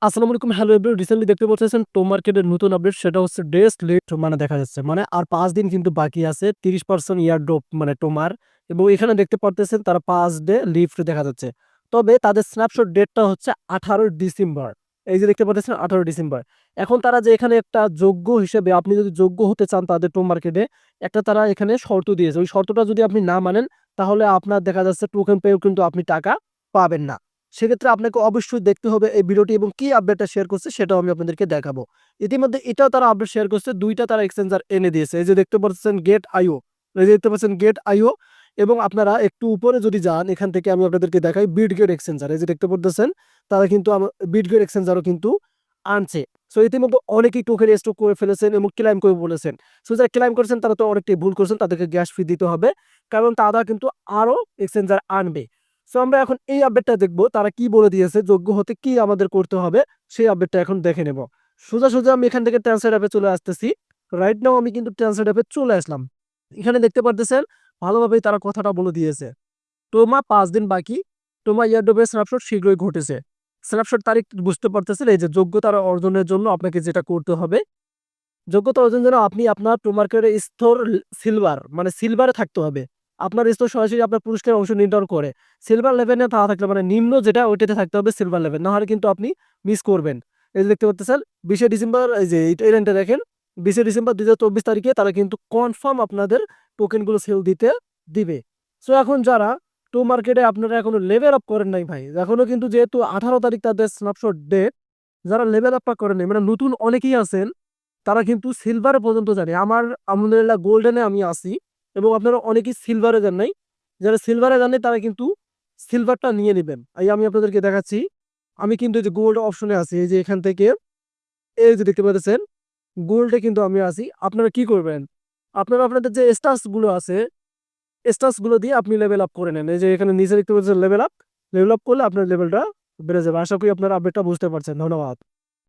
আসসালামু আলাইকুম, hello everyone. Recently দেখতে পাচ্ছেন টো মার্কেটের নতুন আপডেট, সেটা হচ্ছে ডেজ লিফট মানে দেখা যাচ্ছে মানে আর ৫ দিন কিন্তু বাকি আছে। ৩০% ইয়ারড্রপ মানে টোমার, এবং এখানে দেখতে পারতেছেন তারা ৫ ডে লিফট দেখা যাচ্ছে। তবে তাদের স্ন্যাপশট ডেটটা হচ্ছে ১৮ ডিসেম্বর। এই যে দেখতে পাচ্ছেন ১৮ ডিসেম্বর। এখন তারা যে এখানে একটা যোগ্য হিসেবে আপনি যদি যোগ্য হতে চান তাদের টো মার্কেটে, একটা তারা এখানে শর্ত দিয়েছে। ওই শর্তটা যদি আপনি না মানেন তাহলে আপনার দেখা যাচ্ছে টোকেন পেয়েও কিন্তু আপনি টাকা পাবেন না। সেক্ষেত্রে আপনাকে অবশ্যই দেখতে হবে এই ভিডিওটি এবং কি আপডেটটা শেয়ার করছে সেটাও আমি আপনাদেরকে দেখাবো। ইতিমধ্যে এটাও তারা আপডেট শেয়ার করছে, ২ টা তারা এক্সচেঞ্জার এনে দিয়েছে। এই যে দেখতে পাচ্ছেন গেট আইও, এই যে দেখতে পাচ্ছেন গেট আইও, এবং আপনারা একটু উপরে যদি যান এখান থেকে আমি আপনাদেরকে দেখাই বিটগেট এক্সচেঞ্জার। এই যে দেখতে পারতেছেন তারা কিন্তু বিটগেট এক্সচেঞ্জারও কিন্তু আনছে। সো ইতিমধ্যে অনেকেই টোকেন স্টক করে ফেলেছেন এবং ক্লেম করে বলেছেন। সো যারা ক্লেম করেছেন তারা তো অনেকটাই ভুল করছেন, তাদেরকে গ্যাস ফি দিতে হবে, কারণ তারা কিন্তু আরো এক্সচেঞ্জার আনবে। সো আমরা এখন এই আপডেটটা দেখবো তারা কি বলে দিয়েছে, যোগ্য হতে কি আমাদের করতে হবে সেই আপডেটটা এখন দেখে নেব। সোজা সোজা আমি এখান থেকে ট্রান্সলেট অ্যাপে চলে আসতেছি। রাইট নাও আমি কিন্তু ট্রান্সলেট অ্যাপে চলে আসলাম। এখানে দেখতে পারতেছেন ভালোভাবেই তারা কথাটা বলে দিয়েছে। টোমা ৫ দিন বাকি, টোমা ইয়ারড্রপের স্ন্যাপশট শীঘ্রই ঘটেছে। স্ন্যাপশট তারিখ বুঝতে পারতেছেন, এই যে যোগ্যতা অর্জনের জন্য আপনাকে যেটা করতে হবে, যোগ্যতা অর্জনের জন্য আপনি আপনার টো মার্কেটের স্তর সিলভার মানে সিলভারে থাকতে হবে। আপনার স্তর সরাসরি আপনার পুরস্কারে অংশ নির্ধারণ করে। সিলভার লেভেলে না থাকলে মানে নিম্ন যেটা ওইটাতে থাকতে হবে সিলভার লেভেল। না হলে কিন্তু আপনি মিস করবেন। এই যে দেখতে পাচ্ছেন ২০শে ডিসেম্বর, এই যে এই লাইনটা দেখেন, ২০শে ডিসেম্বর ২০২৪ তারিখে তারা কিন্তু কনফার্ম আপনাদের টোকেনগুলো সেল দিতে দিবে। সো এখন যারা টো মার্কেটে আপনারা এখনো লেভেল আপ করেন নাই ভাই, এখনো কিন্তু যেহেতু ১৮ তারিখ তাদের স্ন্যাপশট ডেট, যারা লেভেল আপটা করেন নাই মানে নতুন অনেকেই আছেন, তারা কিন্তু সিলভারে পর্যন্ত জানে। আমার আলহামদুলিল্লাহ গোল্ডেনে আমি আছি, এবং আপনারা অনেকেই সিলভারে যান নাই। যারা সিলভারে জানে তারা কিন্তু সিলভারটা নিয়ে নিবেন। এই আমি আপনাদেরকে দেখাচ্ছি। আমি কিন্তু এই যে গোল্ড অপশনে আছি, এই যে এখান থেকে এই যে দেখতে পাচ্ছেন গোল্ডে কিন্তু আমি আছি। আপনারা কি করবেন? আপনারা আপনাদের যে স্ট্যাটাস গুলো আছে, স্ট্যাটাস গুলো দিয়ে আপনি লেভেল আপ করে নেন। এই যে এখানে নিচে দেখতে পাচ্ছেন লেভেল আপ, লেভেল আপ করলে আপনার লেভেলটা বেড়ে যাবে। আশা করি আপনারা আপডেটটা বুঝতে পারছেন। ধন্যবাদ।